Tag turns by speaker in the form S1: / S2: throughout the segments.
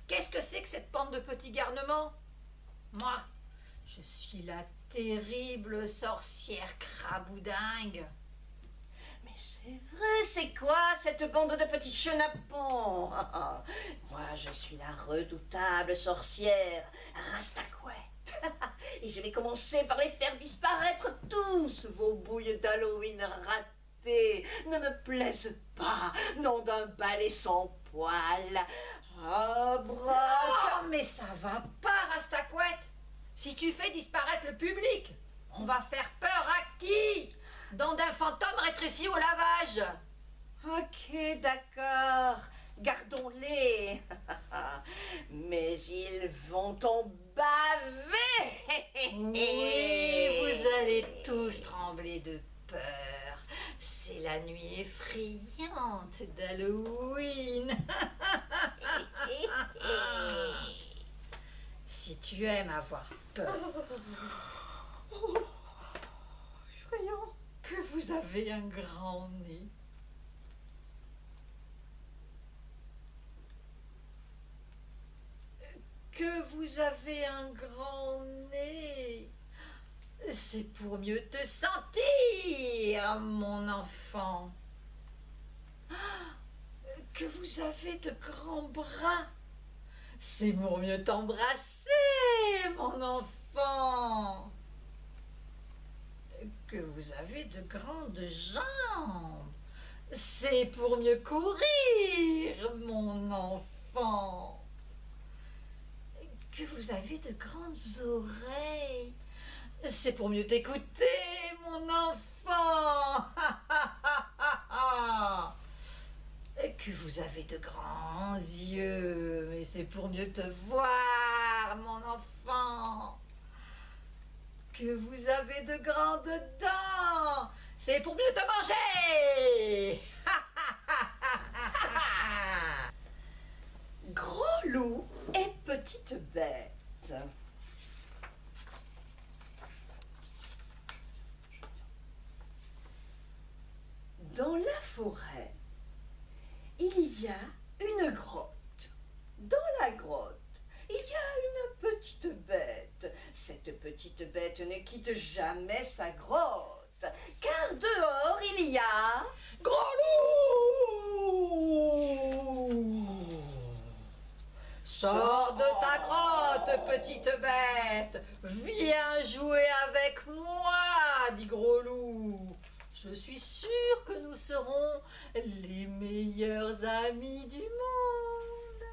S1: Qu'est-ce que c'est que cette bande de petits garnements? Moi, je suis la terrible sorcière craboudingue.
S2: Mais c'est vrai, c'est quoi cette bande de petits chenapons? Moi, je suis la redoutable sorcière Rastaquouette. Et je vais commencer par les faire disparaître tous. Vos bouilles d'Halloween ratées ne me plaisent pas. Nom d'un balai sans poils.
S1: Oh, mais ça va pas, Rastaquouette. Si tu fais disparaître le public, on va faire peur à qui? Dans d'un fantôme rétréci au lavage.
S2: Ok, d'accord. Gardons-les. Mais ils vont en baver.
S1: Oui, vous allez tous trembler de peur. C'est la nuit effrayante d'Halloween. Si tu aimes avoir peur.
S2: Effrayant.
S1: Que vous avez un grand nez. Que vous avez un grand nez. C'est pour mieux te sentir, mon enfant. Que vous avez de grands bras. C'est pour mieux t'embrasser, mon enfant. Que vous avez de grandes jambes. C'est pour mieux courir, mon enfant. Que vous avez de grandes oreilles. C'est pour mieux t'écouter, mon enfant. Que vous avez de grands yeux, mais c'est pour mieux te voir, mon enfant. Que vous avez de grandes dents, c'est pour mieux te manger.
S2: Gros loup et petite bête. Dans la forêt, il y a une grotte. Dans la grotte, il y a une petite bête. Cette petite bête ne quitte jamais sa grotte, car dehors il y a...
S1: Gros loup! Sors de ta grotte, petite bête. Viens jouer avec moi, dit Gros loup. Je suis sûre que nous serons les meilleurs amis du monde.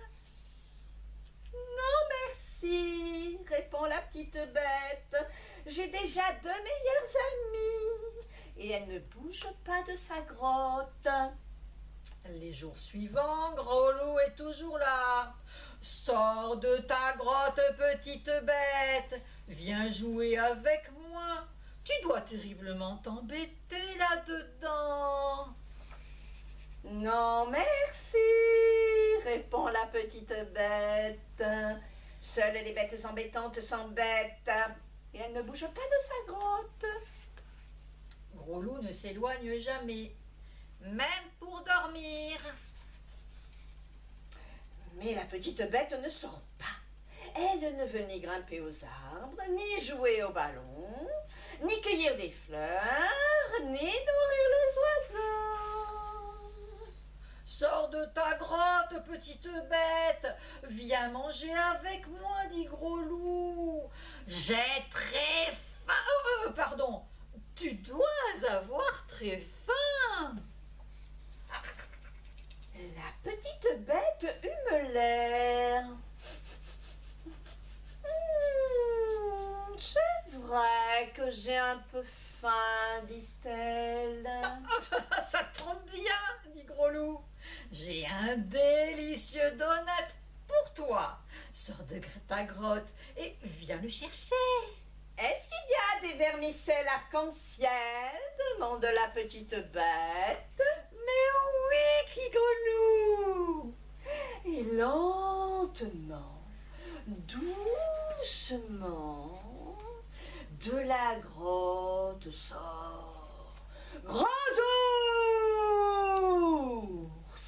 S2: Non, merci, répond la petite bête. J'ai déjà 2 meilleures amies et elle ne bouge pas de sa grotte.
S1: Les jours suivants, Gros loup est toujours là. Sors de ta grotte, petite bête. Viens jouer avec moi. Tu dois terriblement t'embêter là-dedans.
S2: Non, merci, répond la petite bête. Seules les bêtes embêtantes s'embêtent et elle ne bouge pas de sa grotte.
S1: Gros loup ne s'éloigne jamais, même pour dormir.
S2: Mais la petite bête ne sort pas. Elle ne veut ni grimper aux arbres, ni jouer au ballon, ni cueillir des fleurs, ni nourrir les oiseaux.
S1: Sors de ta grotte, petite bête. Viens manger avec moi, dit Gros loup. J'ai très faim. Pardon, tu dois avoir très faim.
S2: La petite bête hume l'air. C'est vrai que j'ai un peu faim, dit-elle.
S1: Ça tombe bien, dit Gros loup. J'ai un délicieux donut pour toi. Sors de ta grotte et viens le chercher.
S2: Est-ce qu'il y a des vermicelles arc-en-ciel? Demande la petite bête.
S1: Mais oui, crie Gros loup.
S2: Et lentement, doucement, de la grotte te sort. Gros ours!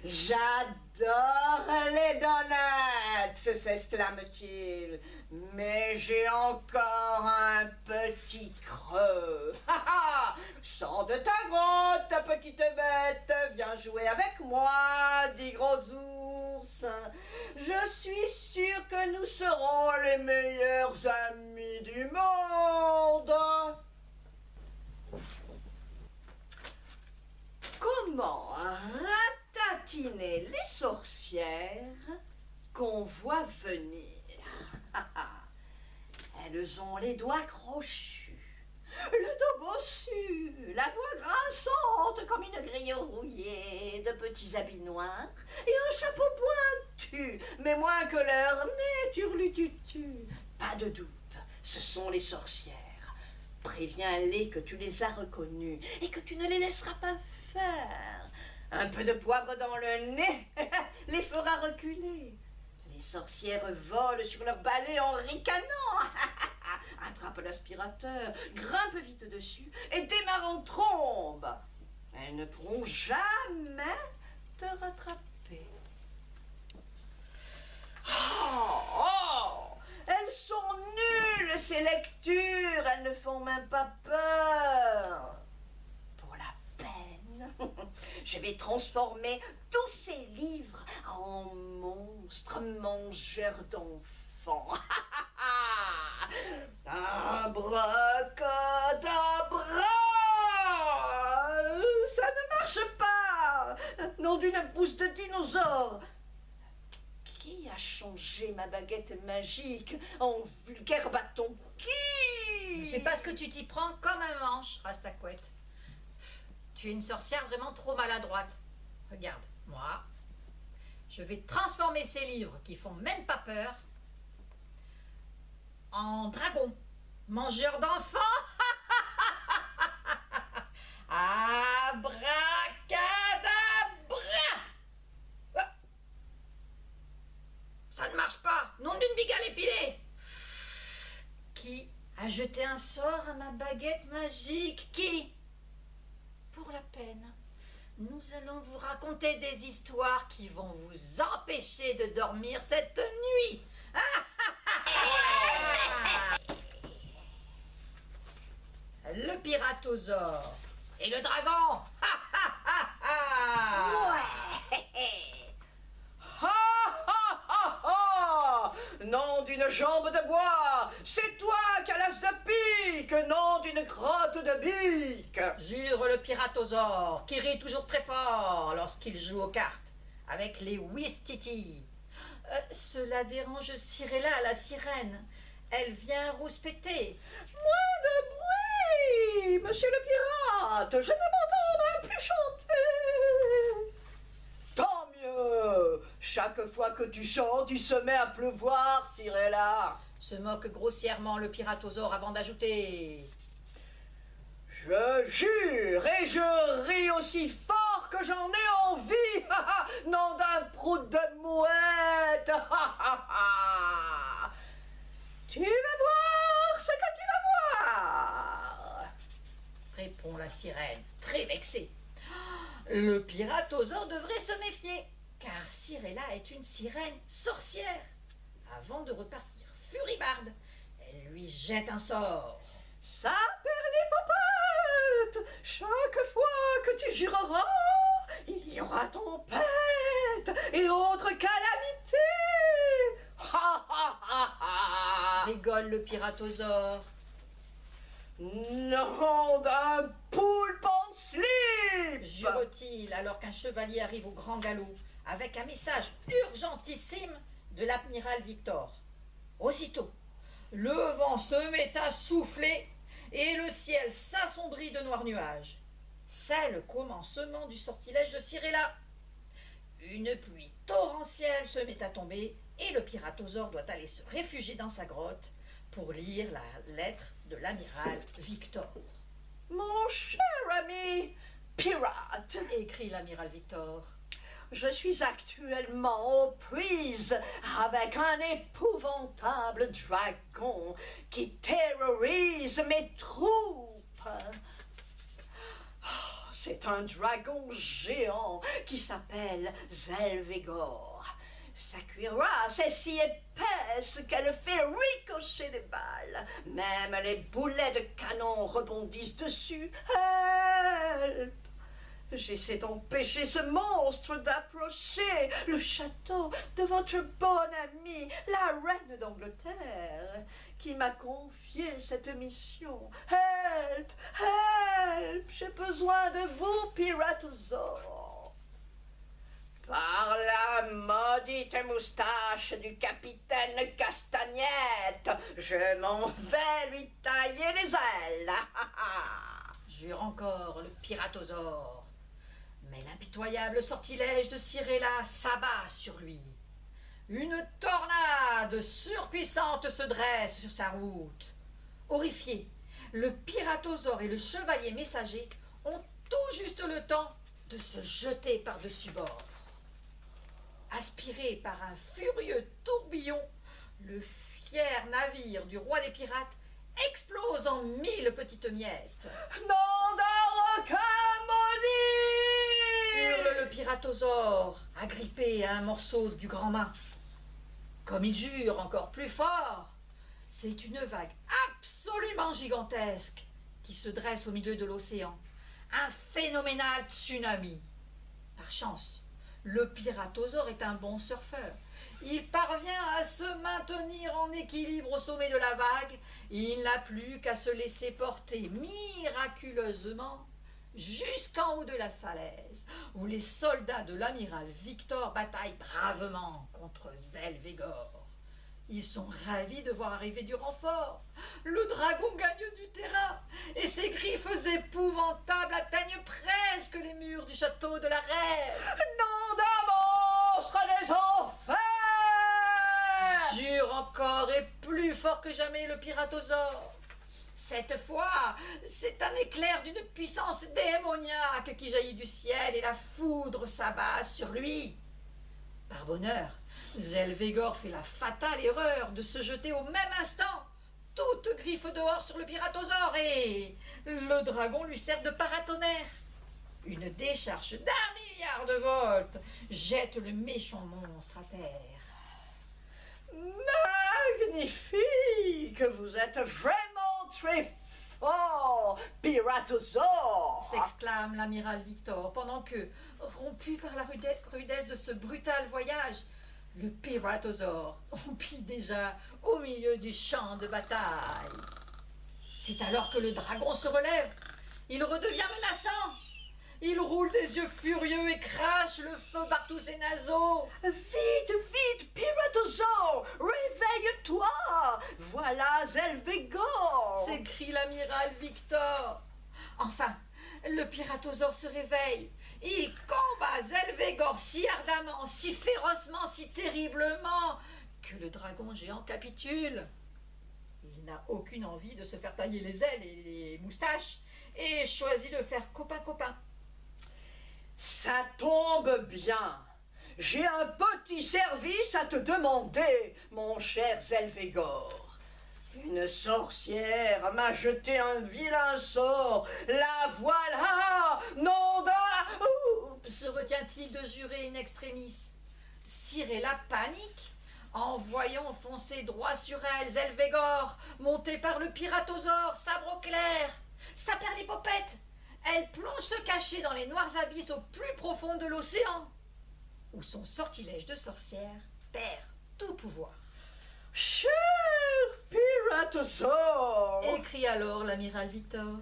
S2: J'adore les donuts, s'exclame-t-il. Mais j'ai encore un petit creux. Sors de ta grotte, ta petite bête. Viens jouer avec moi, dit Gros ours. Je suis sûr que nous serons les meilleurs amis du monde. Comment ratatiner les sorcières qu'on voit venir? Elles ont les doigts crochus, le dos bossu, la voix grinçante comme une grille rouillée, de petits habits noirs et un chapeau pointu, mais moins que leur nez turlututu. Pas de doute, ce sont les sorcières. Préviens-les que tu les as reconnues et que tu ne les laisseras pas faire. Un peu de poivre dans le nez les fera reculer. Les sorcières volent sur leur balai en ricanant. Attrape l'aspirateur, grimpe vite dessus et démarre en trombe. Elles ne pourront jamais te rattraper. Oh, elles sont nulles, ces lectures. Elles ne font même pas peur. Pour la peine, je vais transformer tous ces livres en monstres mangeurs d'enfants. Abracadabra! Ça ne marche pas! Nom d'une pousse de dinosaure! Qui a changé ma baguette magique en vulgaire bâton? Qui?
S1: C'est parce que tu t'y prends comme un manche, Rastacouette. Tu es une sorcière vraiment trop maladroite. Regarde, moi, je vais transformer ces livres qui font même pas peur en dragons, mangeurs d'enfants. Abracadabra! Ça ne marche pas. Nom d'une bigale épilée. Qui a jeté un sort à ma baguette magique? Qui? Pour la peine, nous allons vous raconter des histoires qui vont vous empêcher de dormir cette nuit. Le piratosaure et le dragon.
S2: Nom d'une jambe de bois, c'est toi qui as l'as de pique, nom d'une crotte de bique.
S1: Jure le piratosaure, qui rit toujours très fort lorsqu'il joue aux cartes avec les Ouistiti. Cela dérange Cirella, la sirène. Elle vient rouspéter.
S2: Moins de bruit, monsieur le pirate, je ne m'entends même plus chanter. Tant mieux, chaque fois que tu chantes, il se met à pleuvoir, Cirella.
S1: Se moque grossièrement le piratosaure avant d'ajouter.
S2: Je jure et je ris aussi fort que j'en ai envie, nom d'un prout de mouette. Tu vas voir ce que tu vas voir,
S1: Répond la sirène, très vexée. Le piratosaure devrait se méfier, car Cirella est une sirène sorcière. Avant de repartir furibarde, elle lui jette un sort.
S2: Saperlipopette, chaque fois que tu jureras, il y aura tempête et autres calamités.
S1: Rigole le piratosaure.
S2: Nom d'un poulpe en slip,
S1: Jure-t-il alors qu'un chevalier arrive au grand galop avec un message urgentissime de l'amiral Victor. Aussitôt, le vent se met à souffler et le ciel s'assombrit de noirs nuages. C'est le commencement du sortilège de Cirella. Une pluie torrentielle se met à tomber et le piratosaure doit aller se réfugier dans sa grotte pour lire la lettre de l'amiral Victor.
S2: Mon cher ami pirate,
S1: Écrit l'amiral Victor.
S2: Je suis actuellement aux prises avec un épouvantable dragon qui terrorise mes troupes. C'est un dragon géant qui s'appelle Zelvegor. Sa cuirasse est si épaisse qu'elle fait ricocher les balles. Même les boulets de canon rebondissent dessus. Help! J'essaie d'empêcher ce monstre d'approcher le château de votre bonne amie, la reine d'Angleterre, qui m'a confié cette mission. Help! Help! J'ai besoin de vous, Piratosaur. Par la maudite moustache du capitaine Castagnette, je m'en vais lui tailler les ailes.
S1: Jure encore le piratosaure. Mais l'impitoyable sortilège de Cirella s'abat sur lui. Une tornade surpuissante se dresse sur sa route. Horrifiés, le piratosaure et le chevalier messager ont tout juste le temps de se jeter par-dessus bord. Aspiré par un furieux tourbillon, le fier navire du roi des pirates explose en 1000 petites miettes.
S2: Nom d'un requin maudit!
S1: Hurle le piratosaure, agrippé à un morceau du grand mât. Comme il jure encore plus fort, c'est une vague absolument gigantesque qui se dresse au milieu de l'océan. Un phénoménal tsunami. Par chance, le piratosaure est un bon surfeur. Il parvient à se maintenir en équilibre au sommet de la vague. Il n'a plus qu'à se laisser porter miraculeusement jusqu'en haut de la falaise, où les soldats de l'amiral Victor bataillent bravement contre Zelvegor. Ils sont ravis de voir arriver du renfort. Le dragon gagne du terrain et ses griffes épouvantables atteignent presque les murs du château de la reine.
S2: Nom d'un monstre des enfers!
S1: Jure encore et plus fort que jamais le piratosaure. Cette fois, c'est un éclair d'une puissance démoniaque qui jaillit du ciel et la foudre s'abat sur lui. Par bonheur, Zelvegor fait la fatale erreur de se jeter au même instant, toute griffe dehors sur le piratosaure, et le dragon lui sert de paratonnerre. Une décharge d'1 milliard de volts jette le méchant monstre à terre.
S2: Magnifique! Vous êtes vraiment très fort, Piratosaur!
S1: S'exclame l'amiral Victor, pendant que, rompu par la rudesse de ce brutal voyage, le piratosaure rompit déjà au milieu du champ de bataille. C'est alors que le dragon se relève. Il redevient menaçant. Il roule des yeux furieux et crache le feu par tous ses naseaux.
S2: Vite, vite, Piratosaur! Réveille-toi! Voilà Zelvegor!
S1: S'écrie l'amiral Victor. Enfin, le piratosaure se réveille. Il combat Zelvegor si ardemment, si férocement, si terriblement que le dragon géant capitule. Il n'a aucune envie de se faire tailler les ailes et les moustaches et choisit de faire copain-copain.
S2: Ça tombe bien. J'ai un petit service à te demander, mon cher Zelvegor. Une sorcière m'a jeté un vilain sort. La voilà! Nom d'un...
S1: Se retient-il de jurer in extremis? Cirella panique en voyant foncer droit sur elle Zelvegor, monté par le piratosaure, sabre au clair. Sa perlipopette, elle plonge se cacher dans les noirs abysses au plus profond de l'océan, où son sortilège de sorcière perd tout pouvoir.
S2: Cher Piratosaur!
S1: Écrit alors l'amiral Victor.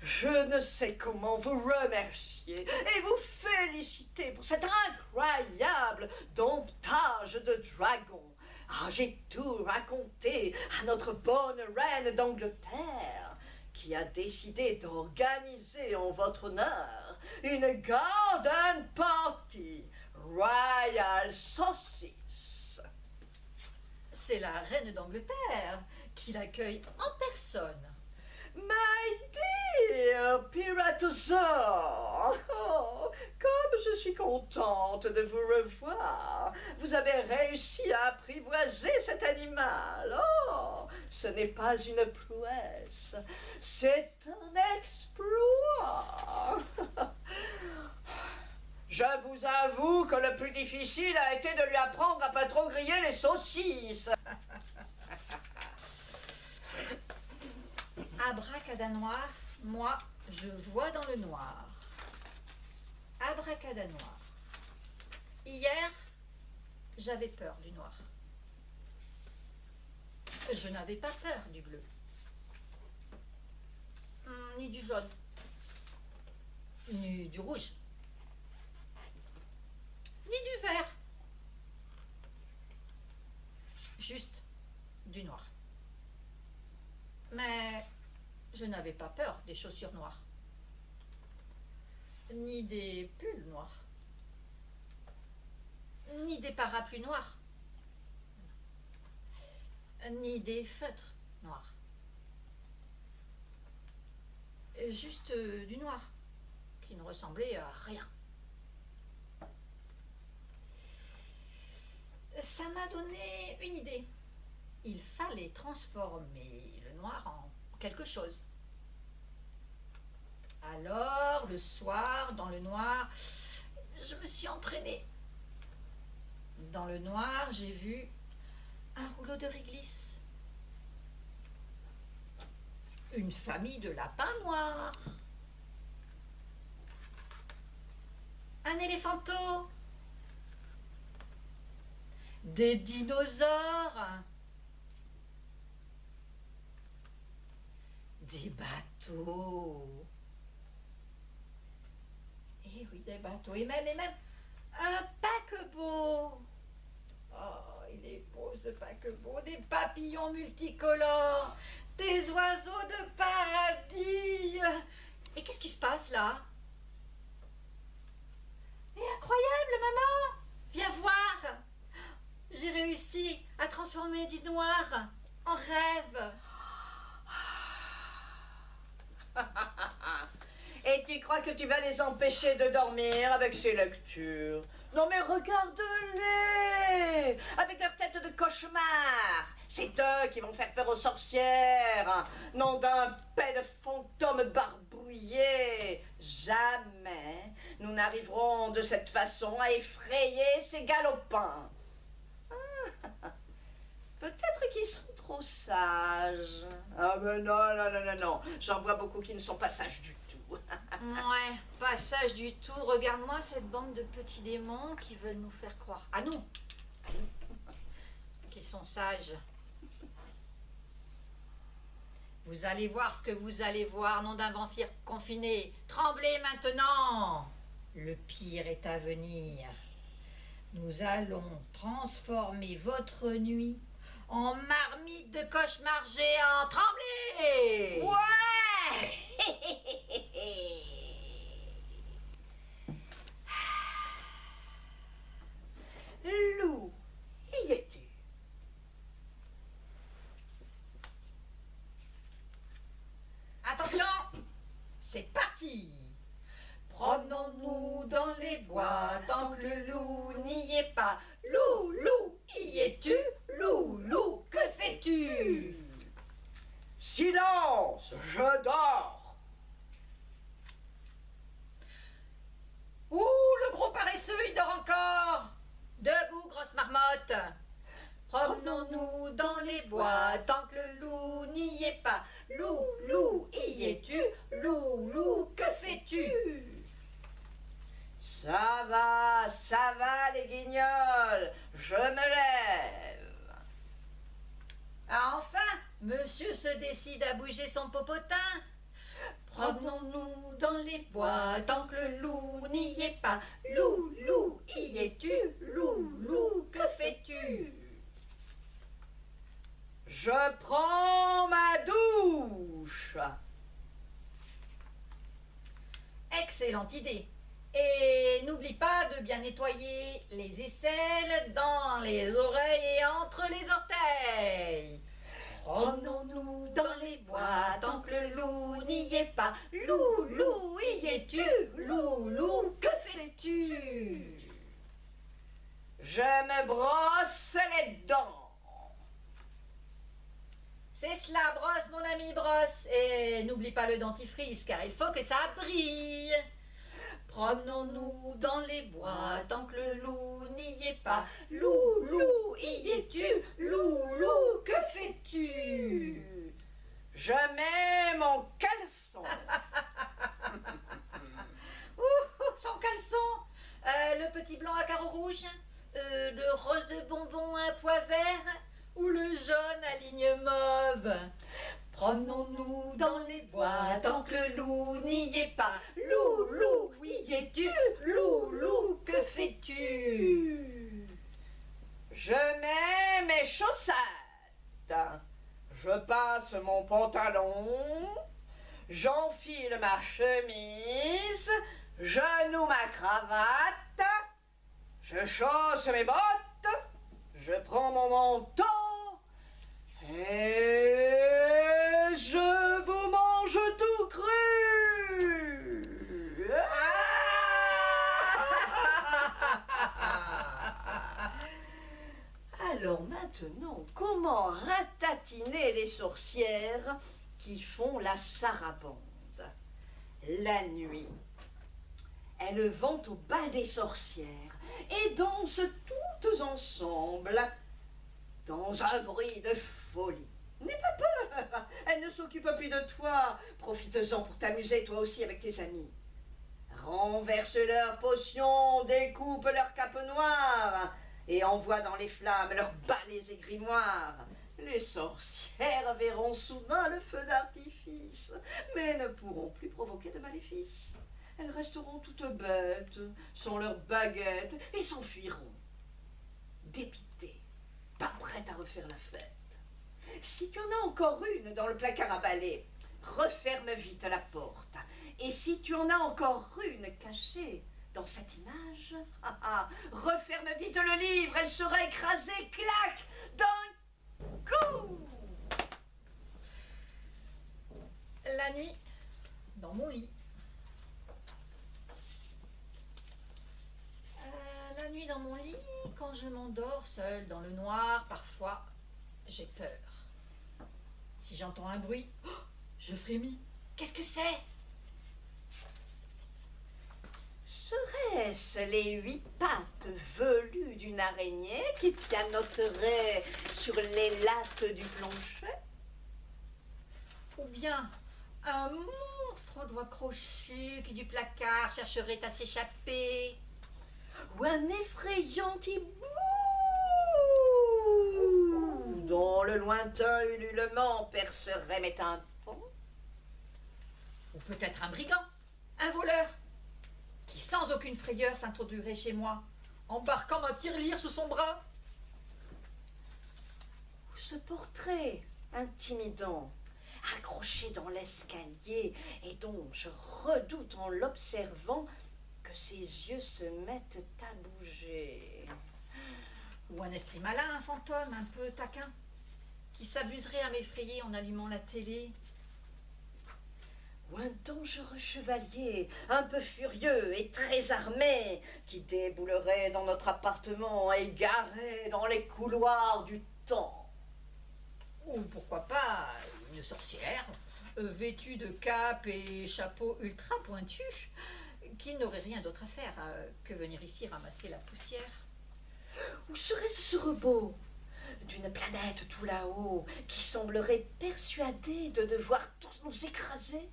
S2: Je ne sais comment vous remercier et vous féliciter pour cet incroyable domptage de dragon. Ah, j'ai tout raconté à notre bonne reine d'Angleterre, qui a décidé d'organiser en votre honneur une garden party royal saucisse.
S1: C'est la reine d'Angleterre qui l'accueille en personne.
S2: My dear Piratosaur, oh, comme je suis contente de vous revoir. Vous avez réussi à apprivoiser cet animal. Oh, ce n'est pas une prouesse, c'est un exploit. Je vous avoue que le plus difficile a été de lui apprendre à pas trop griller les saucisses.
S1: Abracadanoir, moi, je vois dans le noir. Abracadanoir. Hier, j'avais peur du noir. Je n'avais pas peur du bleu. Ni du jaune. Ni du rouge. Ni du vert. Juste du noir. Mais je n'avais pas peur des chaussures noires. Ni des pulls noirs. Ni des parapluies noirs. Ni des feutres noirs. Juste du noir, qui ne ressemblait à rien. Ça m'a donné une idée. Il fallait transformer le noir en quelque chose. Alors, le soir, dans le noir, je me suis entraînée. Dans le noir, j'ai vu un rouleau de réglisse. Une famille de lapins noirs. Un éléphanteau. Des dinosaures. Des bateaux. Eh oui, des bateaux. Et même un paquebot. Oh, il est beau ce paquebot. Des papillons multicolores. Des oiseaux de paradis. Et qu'est-ce qui se passe là? C'est incroyable, maman. Viens voir. J'ai réussi à transformer du noir en rêve.
S2: Et tu crois que tu vas les empêcher de dormir avec ces lectures? Non mais regarde-les, avec leur tête de cauchemar. C'est eux qui vont faire peur aux sorcières. Nom d'un paix de fantômes barbouillés. Jamais nous n'arriverons de cette façon à effrayer ces galopins. Peut-être qu'ils sont trop sages. Ah mais non, non, non, non, non. J'en vois beaucoup qui ne sont pas sages du tout.
S1: Ouais, pas sage du tout. Regarde-moi cette bande de petits démons qui veulent nous faire croire, à nous, qu'ils sont sages. Vous allez voir ce que vous allez voir, nom d'un vampire confiné. Tremblez maintenant. Le pire est à venir. Nous allons transformer votre nuit en marmite de cauchemar géant. Tremblez!
S2: Ouais! Lou, y es-tu?
S1: Attention, c'est parti. Promenons-nous dans les bois tant que le loup n'y est pas. Loup, loup, y es-tu? Loup, loup, que fais-tu?
S2: Silence, je dors.
S1: Ouh, le gros paresseux, il dort encore. Debout, grosse marmotte. Promenons-nous dans les bois tant que le loup n'y est pas. Loup, loup, y es-tu? Loup, loup, que fais-tu?
S2: Ça va les guignols, je me lève.
S1: Ah, enfin, monsieur se décide à bouger son popotin. Promenons-nous dans les bois tant que le loup n'y est pas. Loup, loup, y es-tu? Loup, loup, que fais-tu?
S2: Je prends ma douche.
S1: Excellente idée. Et n'oublie pas de bien nettoyer les aisselles dans les oreilles et entre les orteils. Promenons-nous dans les bois tant que le loup n'y est pas. Loup, loup, y es-tu? Loup, loup, que fais-tu?
S2: me brosse les dents.
S1: C'est cela, brosse, mon ami, brosse. Et n'oublie pas le dentifrice, car il faut que ça brille. Promenons-nous dans les bois tant que le loup n'y est pas. Loup, loup, y es-tu? Loup, loup, que fais-tu?
S2: Je mets mon caleçon.
S1: Son caleçon, le petit blanc à carreaux rouges, le rose de bonbon à pois vert ou le jaune à ligne mauve. Promenons-nous dans les bois tant que le loup n'y est pas. Loup, loup, y es-tu? Loup, loup, que fais-tu?
S2: Je mets mes chaussettes. Je passe mon pantalon. J'enfile ma chemise. Je noue ma cravate. Je chausse mes bottes. Je prends mon manteau. Et je vous mange tout cru. Alors maintenant, comment ratatiner les sorcières qui font la sarabande? La nuit, elles vont au bal des sorcières et dansent toutes ensemble dans un bruit de folie. N'aie pas peur, elles ne s'occupent plus de toi. Profites-en pour t'amuser toi aussi avec tes amis. Renverse leurs potions, découpe leurs capes noires et envoie dans les flammes leurs balais et grimoires. Les sorcières verront soudain le feu d'artifice, mais ne pourront plus provoquer de maléfices. Elles resteront toutes bêtes, sans leurs baguettes, et s'enfuiront, dépitées, pas prêtes à refaire la fête. Si tu en as encore une dans le placard à balai, referme vite la porte. Et si tu en as encore une cachée dans cette image, referme vite le livre, elle sera écrasée, clac, d'un coup.
S1: La nuit, dans mon lit. La nuit dans mon lit, quand je m'endors seule dans le noir, parfois, j'ai peur. Si j'entends un bruit, je frémis. Qu'est-ce que c'est?
S2: Serait-ce les 8 pattes velues d'une araignée qui pianoterait sur les lattes du plancher?
S1: Ou bien un monstre aux doigts crochus qui du placard chercherait à s'échapper?
S2: Ou un effrayant hibou dont le lointain ululement percerait mes tympans?
S1: Ou peut-être un brigand, un voleur, qui sans aucune frayeur s'introduirait chez moi, embarquant ma tirelire sous son bras?
S2: Ou ce portrait intimidant, accroché dans l'escalier, et dont je redoute en l'observant que ses yeux se mettent à bouger.
S1: Ou un esprit malin, un fantôme un peu taquin, qui s'abuserait à m'effrayer en allumant la télé?
S2: Ou un dangereux chevalier, un peu furieux et très armé, qui déboulerait dans notre appartement, égaré dans les couloirs du temps.
S1: Ou pourquoi pas une sorcière, vêtue de cape et chapeau ultra pointu, qui n'aurait rien d'autre à faire que venir ici ramasser la poussière.
S2: Ou serait-ce ce robot d'une planète tout là-haut qui semblerait persuadé de devoir tous nous écraser?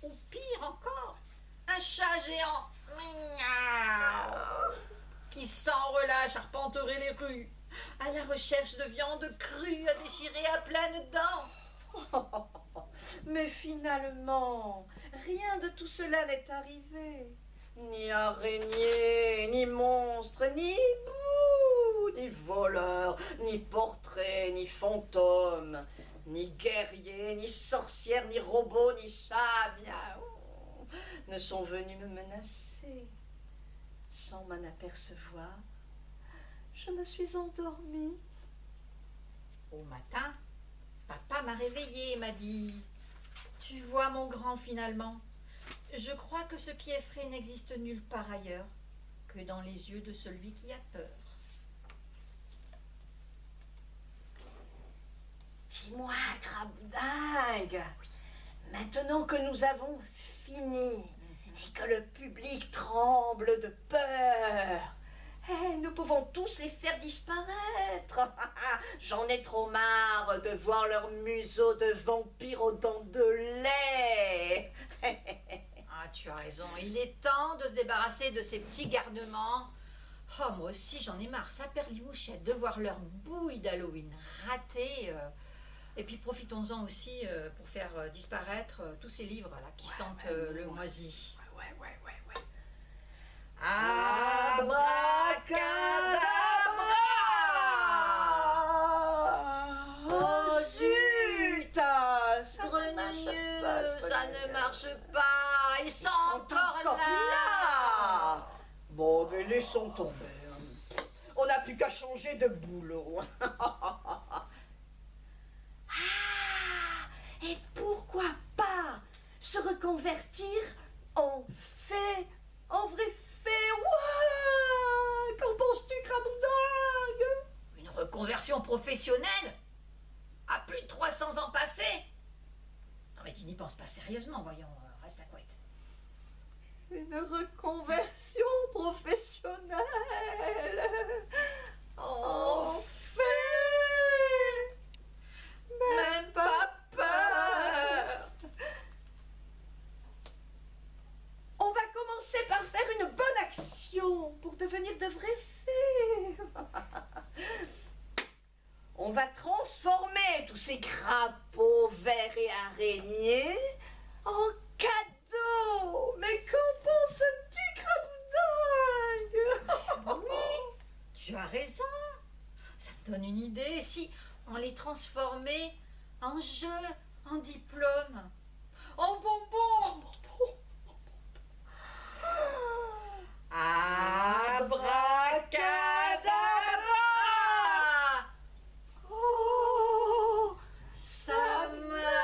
S1: Ou pire encore, un chat géant miaou, qui sans relâche arpenterait les rues à la recherche de viande crue à déchirer à pleines dents.
S2: Mais finalement, rien de tout cela n'est arrivé. Ni araignée, ni monstre, ni hibou, ni voleur, ni portrait, ni fantôme, ni guerrier, ni sorcière, ni robot, ni chat, miaou, ne sont venus me menacer. Sans m'en apercevoir, je me suis endormie.
S1: Au matin, papa m'a réveillée et m'a dit « Tu vois mon grand finalement, je crois que ce qui effraie n'existe nulle part ailleurs que dans les yeux de celui qui a peur. »
S2: Dis-moi, Craboudingue, maintenant que nous avons fini et que le public tremble de peur, nous pouvons tous les faire disparaître. J'en ai trop marre de voir leur museau de vampire aux dents de lait.
S1: Ah, tu as raison, il est temps de se débarrasser de ces petits garnements. Oh, moi aussi, j'en ai marre, ça perd les mouchettes, de voir leur bouille d'Halloween ratée. Et puis profitons-en aussi pour faire disparaître tous ces livres-là qui sentent le moisi.
S2: Ouais.
S1: Abracadabra!
S2: Oh zut! Ça
S1: ne marche pas, ils sont encore là.
S2: Bon, mais laissons tomber. On n'a plus qu'à changer de boulot. Et pourquoi pas se reconvertir en fée, en vraie fée? Ouah, qu'en penses-tu, Craboudingue?
S1: Une reconversion professionnelle? À plus de 300 ans passés? Non mais tu n'y penses pas sérieusement, voyons, reste à couette.
S2: Une reconversion professionnelle en fée?
S1: Même pas peur.
S2: On va commencer par faire une bonne action pour devenir de vraies fées. On va transformer tous ces crapauds, vers et araignées en cadeaux. Mais qu'en penses-tu, Craboudingue?
S1: Oui, tu as raison. Ça me donne une idée. Si on les transformait en jeux, en diplômes, en bonbons. Abracadabra!
S2: Oh,
S1: Ça marche.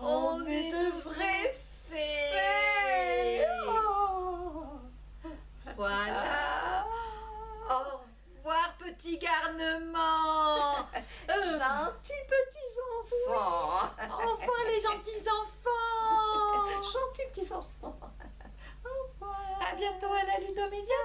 S2: on est de vraies
S1: fées.
S2: fées. Oh.
S1: Voilà. Au revoir, petit garnement.
S2: Gentils petits enfants.
S1: Au revoir, les gentils enfants.
S2: Gentils petits enfants. Au revoir.
S1: À bientôt à la Ludomédia.